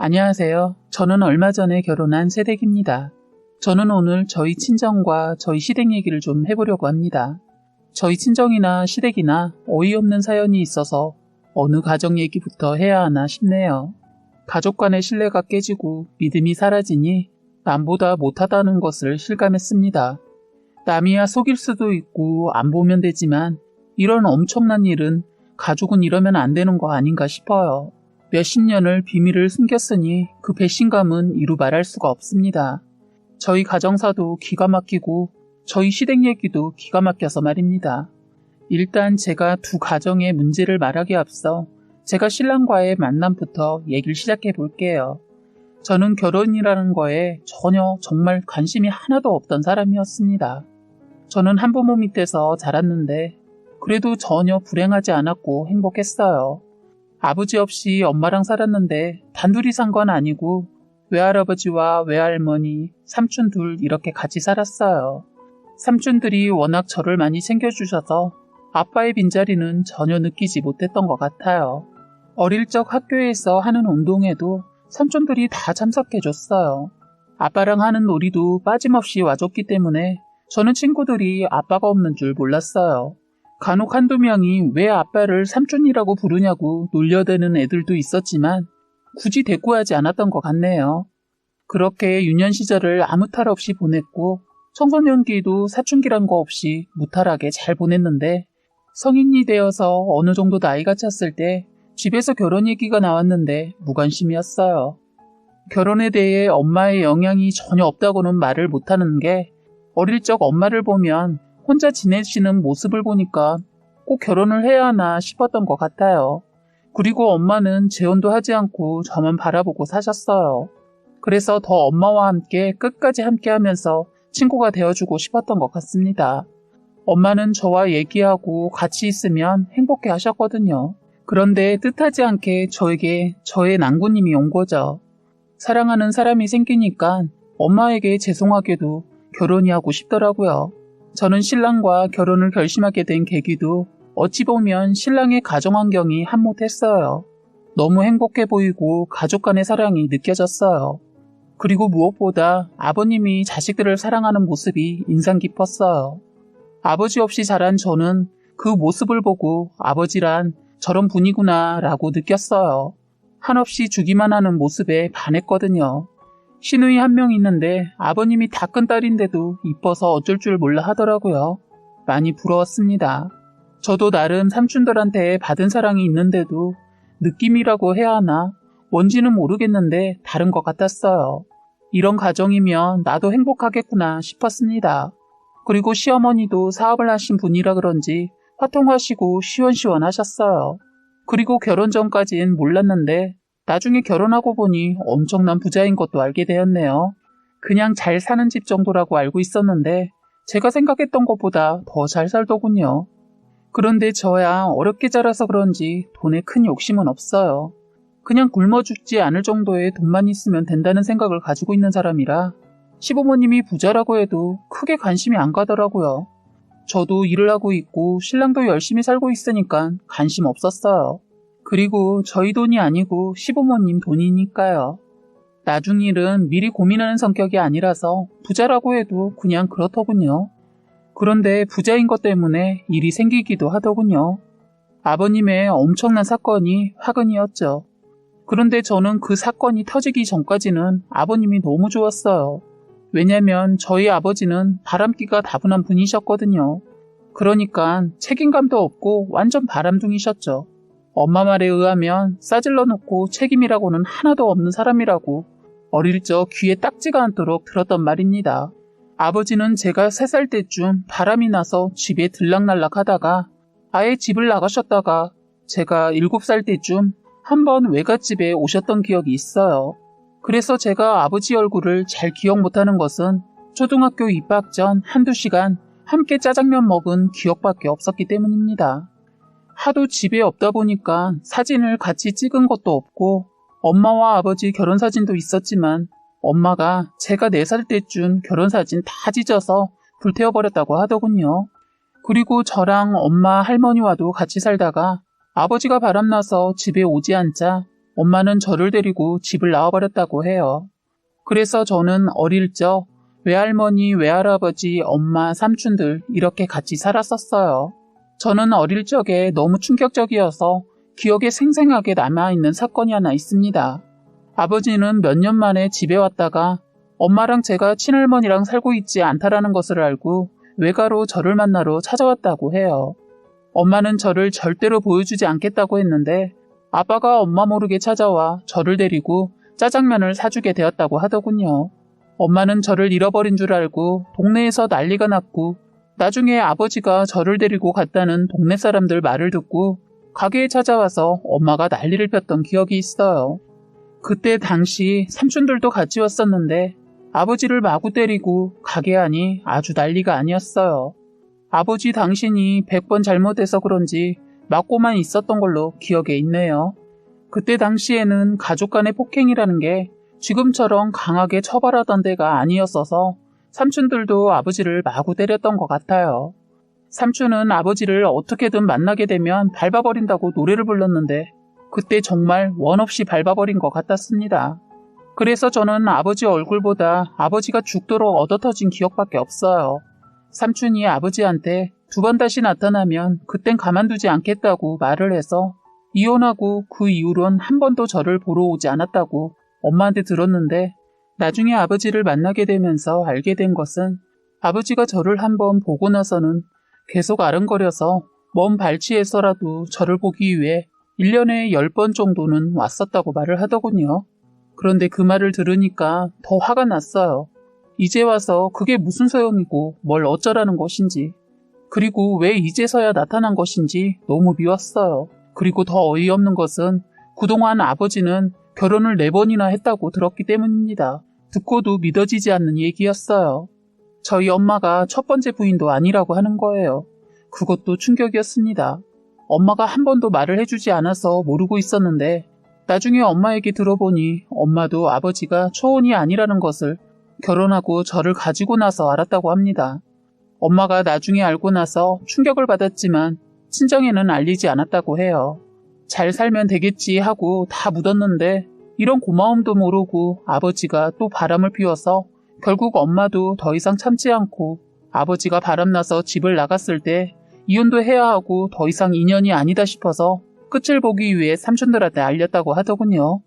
안녕하세요. 저는 얼마 전에 결혼한 새댁입니다. 저는 오늘 저희 친정과 저희 시댁 얘기를 좀 해보려고 합니다. 저희 친정이나 시댁이나 어이없는 사연이 있어서 어느 가정 얘기부터 해야 하나 싶네요. 가족 간의 신뢰가 깨지고 믿음이 사라지니 남보다 못하다는 것을 실감했습니다. 남이야 속일 수도 있고 안 보면 되지만 이런 엄청난 일은 가족은 이러면 안 되는 거 아닌가 싶어요. 몇십 년을 비밀을 숨겼으니 그 배신감은 이루 말할 수가 없습니다. 저희 가정사도 기가 막히고 저희 시댁 얘기도 기가 막혀서 말입니다. 일단 제가 두 가정의 문제를 말하기에 앞서 제가 신랑과의 만남부터 얘기를 시작해 볼게요. 저는 결혼이라는 거에 전혀 정말 관심이 하나도 없던 사람이었습니다. 저는 한부모 밑에서 자랐는데 그래도 전혀 불행하지 않았고 행복했어요. 아버지 없이 엄마랑 살았는데 단둘이 산 건 아니고 외할아버지와 외할머니, 삼촌 둘 이렇게 같이 살았어요. 삼촌들이 워낙 저를 많이 챙겨주셔서 아빠의 빈자리는 전혀 느끼지 못했던 것 같아요. 어릴 적 학교에서 하는 운동에도 삼촌들이 다 참석해줬어요. 아빠랑 하는 놀이도 빠짐없이 와줬기 때문에 저는 친구들이 아빠가 없는 줄 몰랐어요. 간혹 한두 명이 왜 아빠를 삼촌이라고 부르냐고 놀려대는 애들도 있었지만 굳이 대꾸하지 않았던 것 같네요. 그렇게 유년 시절을 아무 탈 없이 보냈고 청소년기도 사춘기란 거 없이 무탈하게 잘 보냈는데 성인이 되어서 어느 정도 나이가 찼을 때 집에서 결혼 얘기가 나왔는데 무관심이었어요. 결혼에 대해 엄마의 영향이 전혀 없다고는 말을 못하는 게 어릴 적 엄마를 보면 혼자 지내시는 모습을 보니까 꼭 결혼을 해야 하나 싶었던 것 같아요. 그리고 엄마는 재혼도 하지 않고 저만 바라보고 사셨어요. 그래서 더 엄마와 함께 끝까지 함께하면서 친구가 되어주고 싶었던 것 같습니다. 엄마는 저와 얘기하고 같이 있으면 행복해 하셨거든요. 그런데 뜻하지 않게 저에게 저의 난구님이 온 거죠. 사랑하는 사람이 생기니까 엄마에게 죄송하게도 결혼이 하고 싶더라고요. 저는 신랑과 결혼을 결심하게 된 계기도 어찌 보면 신랑의 가정환경이 한몫했어요. 너무 행복해 보이고 가족 간의 사랑이 느껴졌어요. 그리고 무엇보다 아버님이 자식들을 사랑하는 모습이 인상 깊었어요. 아버지 없이 자란 저는 그 모습을 보고 아버지란 저런 분이구나 라고 느꼈어요. 한없이 주기만 하는 모습에 반했거든요. 시누이 한 명 있는데 아버님이 다 큰 딸인데도 이뻐서 어쩔 줄 몰라 하더라고요. 많이 부러웠습니다. 저도 나름 삼촌들한테 받은 사랑이 있는데도 느낌이라고 해야 하나 뭔지는 모르겠는데 다른 것 같았어요. 이런 가정이면 나도 행복하겠구나 싶었습니다. 그리고 시어머니도 사업을 하신 분이라 그런지 화통하시고 시원시원하셨어요. 그리고 결혼 전까진 몰랐는데 나중에 결혼하고 보니 엄청난 부자인 것도 알게 되었네요. 그냥 잘 사는 집 정도라고 알고 있었는데 제가 생각했던 것보다 더 잘 살더군요. 그런데 저야 어렵게 자라서 그런지 돈에 큰 욕심은 없어요. 그냥 굶어 죽지 않을 정도의 돈만 있으면 된다는 생각을 가지고 있는 사람이라 시부모님이 부자라고 해도 크게 관심이 안 가더라고요. 저도 일을 하고 있고 신랑도 열심히 살고 있으니까 관심 없었어요. 그리고 저희 돈이 아니고 시부모님 돈이니까요. 나중 일은 미리 고민하는 성격이 아니라서 부자라고 해도 그냥 그렇더군요. 그런데 부자인 것 때문에 일이 생기기도 하더군요. 아버님의 엄청난 사건이 화근이었죠. 그런데 저는 그 사건이 터지기 전까지는 아버님이 너무 좋았어요. 왜냐면 저희 아버지는 바람기가 다분한 분이셨거든요. 그러니까 책임감도 없고 완전 바람둥이셨죠. 엄마 말에 의하면 싸질러 놓고 책임이라고는 하나도 없는 사람이라고 어릴 적 귀에 딱지가 않도록 들었던 말입니다. 아버지는 제가 3살 때쯤 바람이 나서 집에 들락날락 하다가 아예 집을 나가셨다가 제가 7살 때쯤 한번 외갓집에 오셨던 기억이 있어요. 그래서 제가 아버지 얼굴을 잘 기억 못하는 것은 초등학교 입학 전 한두 시간 함께 짜장면 먹은 기억밖에 없었기 때문입니다. 하도 집에 없다 보니까 사진을 같이 찍은 것도 없고 엄마와 아버지 결혼사진도 있었지만 엄마가 제가 4살 때쯤 결혼사진 다 찢어서 불태워버렸다고 하더군요. 그리고 저랑 엄마 할머니와도 같이 살다가 아버지가 바람나서 집에 오지 않자 엄마는 저를 데리고 집을 나와버렸다고 해요. 그래서 저는 어릴 적 외할머니, 외할아버지, 엄마, 삼촌들 이렇게 같이 살았었어요. 저는 어릴 적에 너무 충격적이어서 기억에 생생하게 남아있는 사건이 하나 있습니다. 아버지는 몇 년 만에 집에 왔다가 엄마랑 제가 친할머니랑 살고 있지 않다라는 것을 알고 외가로 저를 만나러 찾아왔다고 해요. 엄마는 저를 절대로 보여주지 않겠다고 했는데 아빠가 엄마 모르게 찾아와 저를 데리고 짜장면을 사주게 되었다고 하더군요. 엄마는 저를 잃어버린 줄 알고 동네에서 난리가 났고 나중에 아버지가 저를 데리고 갔다는 동네 사람들 말을 듣고 가게에 찾아와서 엄마가 난리를 폈던 기억이 있어요. 그때 당시 삼촌들도 같이 왔었는데 아버지를 마구 때리고 가게 안이 아주 난리가 아니었어요. 아버지 당신이 100번 잘못해서 그런지 맞고만 있었던 걸로 기억에 있네요. 그때 당시에는 가족 간의 폭행이라는 게 지금처럼 강하게 처벌하던 데가 아니었어서 삼촌들도 아버지를 마구 때렸던 것 같아요. 삼촌은 아버지를 어떻게든 만나게 되면 밟아버린다고 노래를 불렀는데 그때 정말 원 없이 밟아버린 것 같았습니다. 그래서 저는 아버지 얼굴보다 아버지가 죽도록 얻어터진 기억밖에 없어요. 삼촌이 아버지한테 2번 다시 나타나면 그땐 가만두지 않겠다고 말을 해서 이혼하고 그 이후론 한 번도 저를 보러 오지 않았다고 엄마한테 들었는데 나중에 아버지를 만나게 되면서 알게 된 것은 아버지가 저를 한번 보고 나서는 계속 아른거려서 먼 발치에서라도 저를 보기 위해 1년에 10번 정도는 왔었다고 말을 하더군요. 그런데 그 말을 들으니까 더 화가 났어요. 이제 와서 그게 무슨 소용이고 뭘 어쩌라는 것인지, 그리고 왜 이제서야 나타난 것인지 너무 미웠어요. 그리고 더 어이없는 것은 그동안 아버지는 결혼을 4번이나 했다고 들었기 때문입니다. 듣고도 믿어지지 않는 얘기였어요. 저희 엄마가 첫 번째 부인도 아니라고 하는 거예요. 그것도 충격이었습니다. 엄마가 한 번도 말을 해주지 않아서 모르고 있었는데 나중에 엄마에게 들어보니 엄마도 아버지가 초혼이 아니라는 것을 결혼하고 저를 가지고 나서 알았다고 합니다. 엄마가 나중에 알고 나서 충격을 받았지만 친정에는 알리지 않았다고 해요. 잘 살면 되겠지 하고 다 묻었는데 이런 고마움도 모르고 아버지가 또 바람을 피워서 결국 엄마도 더 이상 참지 않고 아버지가 바람나서 집을 나갔을 때 이혼도 해야 하고 더 이상 인연이 아니다 싶어서 끝을 보기 위해 삼촌들한테 알렸다고 하더군요.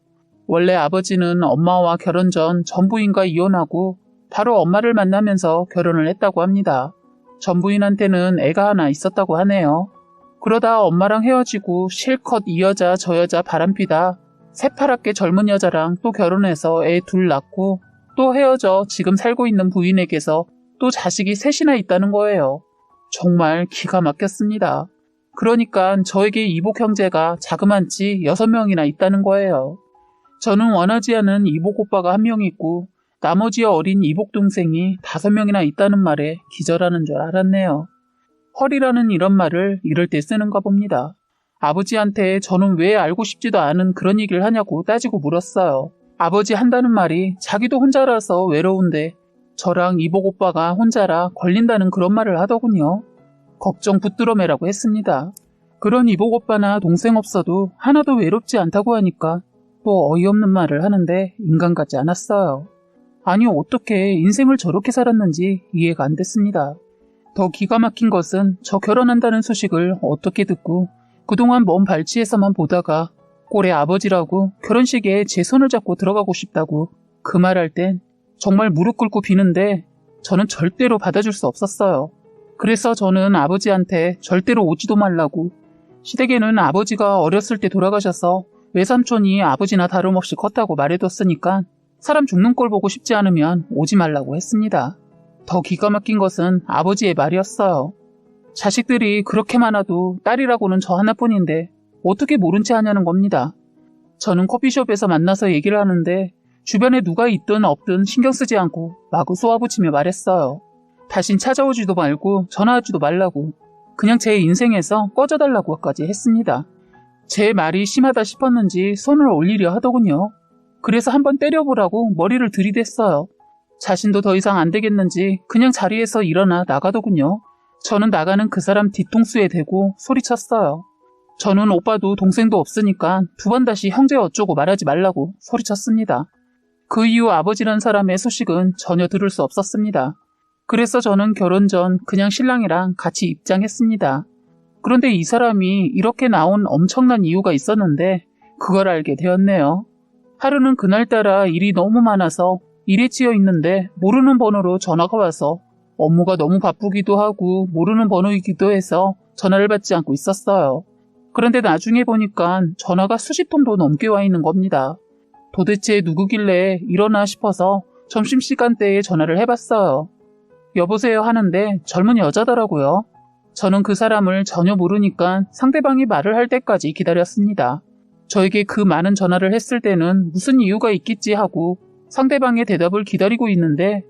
원래 아버지는 엄마와 결혼 전 전부인과 이혼하고 바로 엄마를 만나면서 결혼을 했다고 합니다. 전부인한테는 애가 하나 있었다고 하네요. 그러다 엄마랑 헤어지고 실컷 이 여자 저 여자 바람피다 새파랗게 젊은 여자랑 또 결혼해서 애 2 낳고 또 헤어져 지금 살고 있는 부인에게서 또 자식이 3이나 있다는 거예요. 정말 기가 막혔습니다. 그러니까 저에게 이복 형제가 자그만치 6명이나 있다는 거예요. 저는 원하지 않은 이복 오빠가 1명 있고 나머지 어린 이복 동생이 5명이나 있다는 말에 기절하는 줄 알았네요. 헐이라는 이런 말을 이럴 때 쓰는가 봅니다. 아버지한테 저는 왜 알고 싶지도 않은 그런 얘기를 하냐고 따지고 물었어요. 아버지 한다는 말이 자기도 혼자라서 외로운데 저랑 이복 오빠가 혼자라 걸린다는 그런 말을 하더군요. 걱정 붙들어 매라고 했습니다. 그런 이복 오빠나 동생 없어도 하나도 외롭지 않다고 하니까 또 어이없는 말을 하는데 인간 같지 않았어요. 아니 어떻게 인생을 저렇게 살았는지 이해가 안 됐습니다. 더 기가 막힌 것은 저 결혼한다는 소식을 어떻게 듣고 그동안 먼 발치에서만 보다가 꼴의 아버지라고 결혼식에 제 손을 잡고 들어가고 싶다고 그 말할 땐 정말 무릎 꿇고 비는데 저는 절대로 받아줄 수 없었어요. 그래서 저는 아버지한테 절대로 오지도 말라고, 시댁에는 아버지가 어렸을 때 돌아가셔서 외삼촌이 아버지나 다름없이 컸다고 말해뒀으니까 사람 죽는 꼴 보고 싶지 않으면 오지 말라고 했습니다. 더 기가 막힌 것은 아버지의 말이었어요. 자식들이 그렇게 많아도 딸이라고는 저 하나뿐인데 어떻게 모른 채 하냐는 겁니다. 저는 커피숍에서 만나서 얘기를 하는데 주변에 누가 있든 없든 신경 쓰지 않고 마구 쏘아붙이며 말했어요. 다신 찾아오지도 말고 전화하지도 말라고, 그냥 제 인생에서 꺼져달라고까지 했습니다. 제 말이 심하다 싶었는지 손을 올리려 하더군요. 그래서 한번 때려보라고 머리를 들이댔어요. 자신도 더 이상 안 되겠는지 그냥 자리에서 일어나 나가더군요. 저는 나가는 그 사람 뒤통수에 대고 소리쳤어요. 저는 오빠도 동생도 없으니까 두 번 다시 형제 어쩌고 말하지 말라고 소리쳤습니다. 그 이후 아버지란 사람의 소식은 전혀 들을 수 없었습니다. 그래서 저는 결혼 전 그냥 신랑이랑 같이 입장했습니다. 그런데 이 사람이 이렇게 나온 엄청난 이유가 있었는데 그걸 알게 되었네요. 하루는 그날따라 일이 너무 많아서 일에 치여 있는데 모르는 번호로 전화가 와서 업무가 너무 바쁘기도 하고 모르는 번호이기도 해서 전화를 받지 않고 있었어요. 그런데 나중에 보니까 전화가 수십 통도 넘게 와 있는 겁니다. 도대체 누구길래 이러나 싶어서 점심시간대에 전화를 해봤어요. 여보세요 하는데 젊은 여자더라고요. 저는 그 사람을 전혀 모르니까 상대방이 말을 할 때까지 기다렸습니다. 저에게 그 많은 전화를 했을 때는 무슨 이유가 있겠지 하고 상대방의 대답을 기다리고 있는데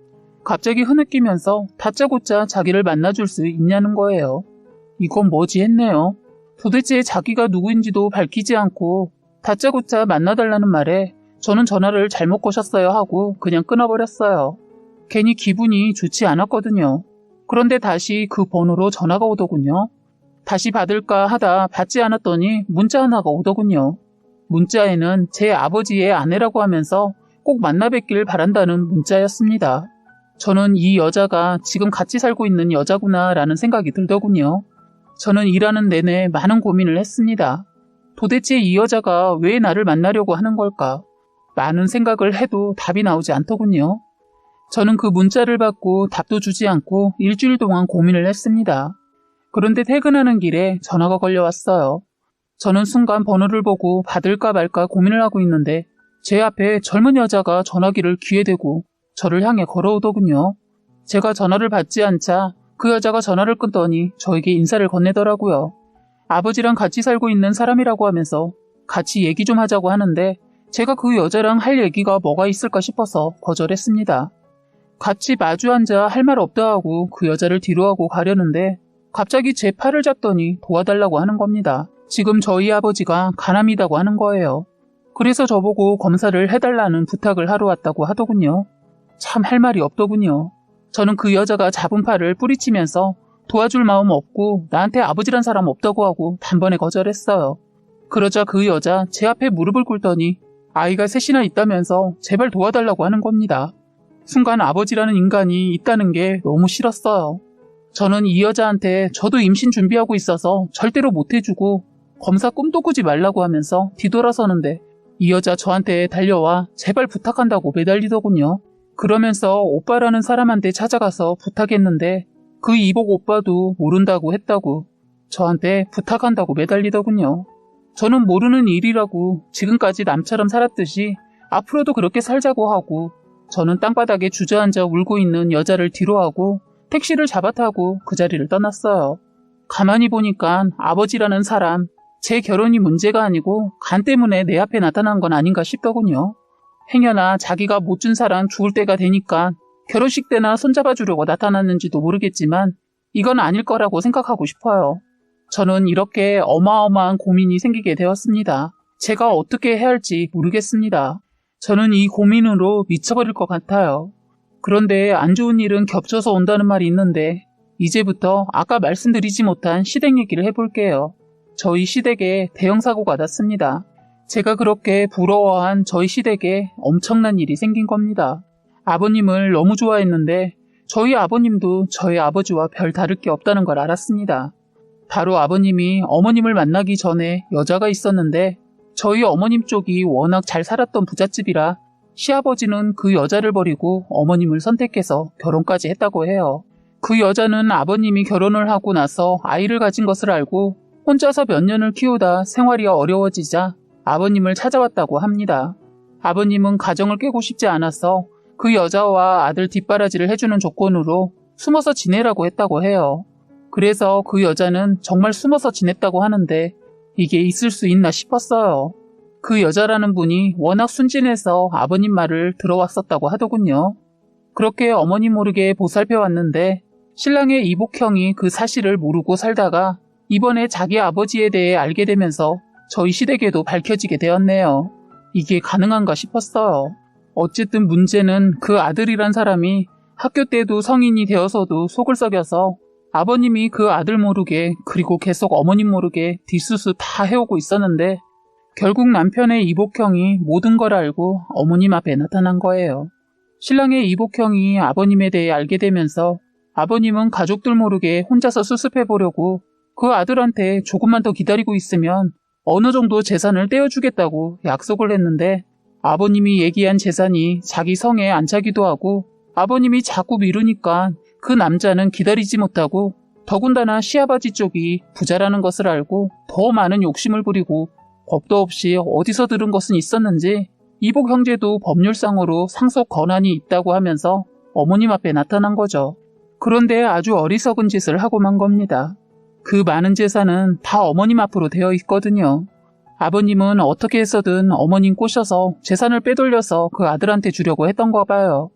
갑자기 흐느끼면서 다짜고짜 자기를 만나줄 수 있냐는 거예요. 이건 뭐지 했네요. 도대체 자기가 누구인지도 밝히지 않고 다짜고짜 만나달라는 말에 저는 전화를 잘못 거셨어요 하고 그냥 끊어버렸어요. 괜히 기분이 좋지 않았거든요. 그런데 다시 그 번호로 전화가 오더군요. 다시 받을까 하다 받지 않았더니 문자 하나가 오더군요. 문자에는 제 아버지의 아내라고 하면서 꼭 만나 뵙길 바란다는 문자였습니다. 저는 이 여자가 지금 같이 살고 있는 여자구나 라는 생각이 들더군요. 저는 일하는 내내 많은 고민을 했습니다. 도대체 이 여자가 왜 나를 만나려고 하는 걸까? 많은 생각을 해도 답이 나오지 않더군요. 저는 그 문자를 받고 답도 주지 않고 일주일 동안 고민을 했습니다. 그런데 퇴근하는 길에 전화가 걸려왔어요. 저는 순간 번호를 보고 받을까 말까 고민을 하고 있는데 제 앞에 젊은 여자가 전화기를 귀에 대고 저를 향해 걸어오더군요. 제가 전화를 받지 않자 그 여자가 전화를 끊더니 저에게 인사를 건네더라고요. 아버지랑 같이 살고 있는 사람이라고 하면서 같이 얘기 좀 하자고 하는데 제가 그 여자랑 할 얘기가 뭐가 있을까 싶어서 거절했습니다. 같이 마주 앉아 할 말 없다 하고 그 여자를 뒤로하고 가려는데 갑자기 제 팔을 잡더니 도와달라고 하는 겁니다. 지금 저희 아버지가 간암이다고 하는 거예요. 그래서 저보고 검사를 해달라는 부탁을 하러 왔다고 하더군요. 참 할 말이 없더군요. 저는 그 여자가 잡은 팔을 뿌리치면서 도와줄 마음 없고 나한테 아버지란 사람 없다고 하고 단번에 거절했어요. 그러자 그 여자 제 앞에 무릎을 꿇더니 아이가 셋이나 있다면서 제발 도와달라고 하는 겁니다. 순간 아버지라는 인간이 있다는 게 너무 싫었어요. 저는 이 여자한테 저도 임신 준비하고 있어서 절대로 못 해주고 검사 꿈도 꾸지 말라고 하면서 뒤돌아서는데 이 여자 저한테 달려와 제발 부탁한다고 매달리더군요. 그러면서 오빠라는 사람한테 찾아가서 부탁했는데 그 이복 오빠도 모른다고 했다고 저한테 부탁한다고 매달리더군요. 저는 모르는 일이라고 지금까지 남처럼 살았듯이 앞으로도 그렇게 살자고 하고 저는 땅바닥에 주저앉아 울고 있는 여자를 뒤로하고 택시를 잡아타고 그 자리를 떠났어요. 가만히 보니까 아버지라는 사람, 제 결혼이 문제가 아니고 간 때문에 내 앞에 나타난 건 아닌가 싶더군요. 행여나 자기가 못 준 사람 죽을 때가 되니까 결혼식 때나 손잡아주려고 나타났는지도 모르겠지만 이건 아닐 거라고 생각하고 싶어요. 저는 이렇게 어마어마한 고민이 생기게 되었습니다. 제가 어떻게 해야 할지 모르겠습니다. 저는 이 고민으로 미쳐버릴 것 같아요. 그런데 안 좋은 일은 겹쳐서 온다는 말이 있는데 이제부터 아까 말씀드리지 못한 시댁 얘기를 해볼게요. 저희 시댁에 대형 사고가 났습니다. 제가 그렇게 부러워한 저희 시댁에 엄청난 일이 생긴 겁니다. 아버님을 너무 좋아했는데 저희 아버님도 저희 아버지와 별 다를 게 없다는 걸 알았습니다. 바로 아버님이 어머님을 만나기 전에 여자가 있었는데 저희 어머님 쪽이 워낙 잘 살았던 부잣집이라 시아버지는 그 여자를 버리고 어머님을 선택해서 결혼까지 했다고 해요. 그 여자는 아버님이 결혼을 하고 나서 아이를 가진 것을 알고 혼자서 몇 년을 키우다 생활이 어려워지자 아버님을 찾아왔다고 합니다. 아버님은 가정을 깨고 싶지 않아서 그 여자와 아들 뒷바라지를 해주는 조건으로 숨어서 지내라고 했다고 해요. 그래서 그 여자는 정말 숨어서 지냈다고 하는데 이게 있을 수 있나 싶었어요. 그 여자라는 분이 워낙 순진해서 아버님 말을 들어왔었다고 하더군요. 그렇게 어머니 모르게 보살펴 왔는데 신랑의 이복형이 그 사실을 모르고 살다가 이번에 자기 아버지에 대해 알게 되면서 저희 시댁에도 밝혀지게 되었네요. 이게 가능한가 싶었어요. 어쨌든 문제는 그 아들이란 사람이 학교 때도 성인이 되어서도 속을 썩여서 아버님이 그 아들 모르게 그리고 계속 어머님 모르게 뒷수습 다 해오고 있었는데 결국 남편의 이복형이 모든 걸 알고 어머님 앞에 나타난 거예요. 신랑의 이복형이 아버님에 대해 알게 되면서 아버님은 가족들 모르게 혼자서 수습해보려고 그 아들한테 조금만 더 기다리고 있으면 어느 정도 재산을 떼어주겠다고 약속을 했는데 아버님이 얘기한 재산이 자기 성에 안 차기도 하고 아버님이 자꾸 미루니까 그 남자는 기다리지 못하고 더군다나 시아버지 쪽이 부자라는 것을 알고 더 많은 욕심을 부리고 겁도 없이 어디서 들은 것은 있었는지 이복 형제도 법률상으로 상속 권한이 있다고 하면서 어머님 앞에 나타난 거죠. 그런데 아주 어리석은 짓을 하고 만 겁니다. 그 많은 재산은 다 어머님 앞으로 되어 있거든요. 아버님은 어떻게 해서든 어머님 꼬셔서 재산을 빼돌려서 그 아들한테 주려고 했던가 봐요.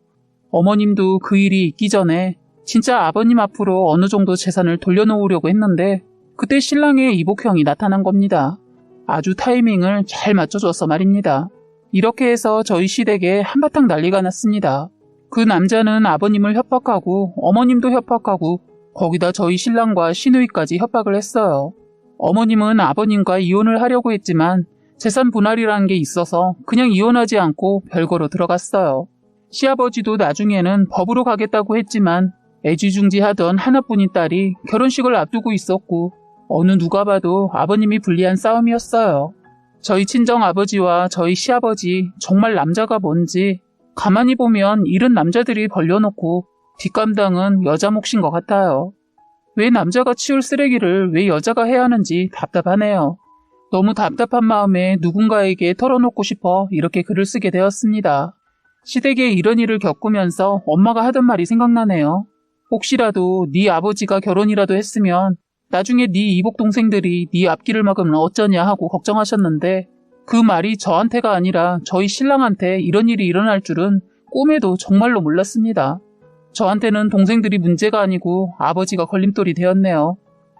어머님도 그 일이 있기 전에 진짜 아버님 앞으로 어느 정도 재산을 돌려놓으려고 했는데 그때 신랑의 이복형이 나타난 겁니다. 아주 타이밍을 잘 맞춰줘서 말입니다. 이렇게 해서 저희 시댁에 한바탕 난리가 났습니다. 그 남자는 아버님을 협박하고 어머님도 협박하고 거기다 저희 신랑과 시누이까지 협박을 했어요. 어머님은 아버님과 이혼을 하려고 했지만 재산 분할이라는 게 있어서 그냥 이혼하지 않고 별거로 들어갔어요. 시아버지도 나중에는 법으로 가겠다고 했지만 애지중지하던 하나뿐인 딸이 결혼식을 앞두고 있었고 어느 누가 봐도 아버님이 불리한 싸움이었어요. 저희 친정아버지와 저희 시아버지 정말 남자가 뭔지 가만히 보면 이른 남자들이 벌려놓고 뒷감당은 여자 몫인 것 같아요. 왜 남자가 치울 쓰레기를 왜 여자가 해야 하는지 답답하네요. 너무 답답한 마음에 누군가에게 털어놓고 싶어 이렇게 글을 쓰게 되었습니다. 시댁에 이런 일을 겪으면서 엄마가 하던 말이 생각나네요. 혹시라도 네 아버지가 결혼이라도 했으면 나중에 네 이복 동생들이 네 앞길을 막으면 어쩌냐 하고 걱정하셨는데 그 말이 저한테가 아니라 저희 신랑한테 이런 일이 일어날 줄은 꿈에도 정말로 몰랐습니다. 저한테는 동생들이 문제가 아니고 아버지가 걸림돌이 되었네요.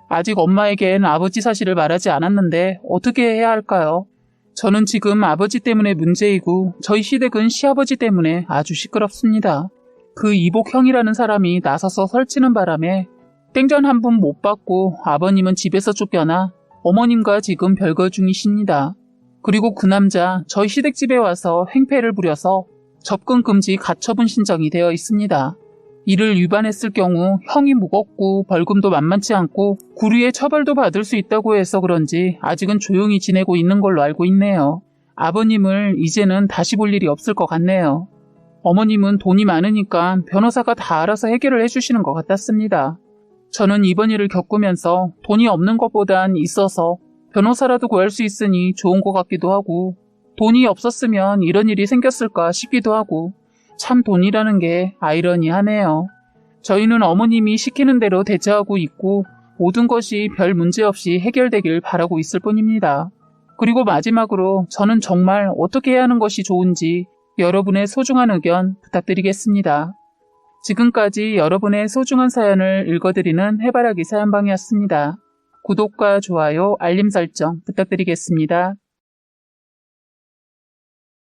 아직 엄마에겐 아버지 사실을 말하지 않았는데 어떻게 해야 할까요? 저는 지금 아버지 때문에 문제이고 저희 시댁은 시아버지 때문에 아주 시끄럽습니다. 그 이복형이라는 사람이 나서서 설치는 바람에 땡전 한 푼 못 받고 아버님은 집에서 쫓겨나 어머님과 지금 별거 중이십니다. 그리고 그 남자 저희 시댁집에 와서 횡패를 부려서 접근 금지 가처분 신청이 되어 있습니다. 이를 위반했을 경우 형이 무겁고 벌금도 만만치 않고 구류의 처벌도 받을 수 있다고 해서 그런지 아직은 조용히 지내고 있는 걸로 알고 있네요. 아버님을 이제는 다시 볼 일이 없을 것 같네요. 어머님은 돈이 많으니까 변호사가 다 알아서 해결을 해주시는 것 같았습니다. 저는 이번 일을 겪으면서 돈이 없는 것보단 있어서 변호사라도 구할 수 있으니 좋은 것 같기도 하고 돈이 없었으면 이런 일이 생겼을까 싶기도 하고 참 돈이라는 게 아이러니하네요. 저희는 어머님이 시키는 대로 대처하고 있고 모든 것이 별 문제 없이 해결되길 바라고 있을 뿐입니다. 그리고 마지막으로 저는 정말 어떻게 해야 하는 것이 좋은지 여러분의 소중한 의견 부탁드리겠습니다. 지금까지 여러분의 소중한 사연을 읽어드리는 해바라기 사연방이었습니다. 구독과 좋아요, 알림 설정 부탁드리겠습니다.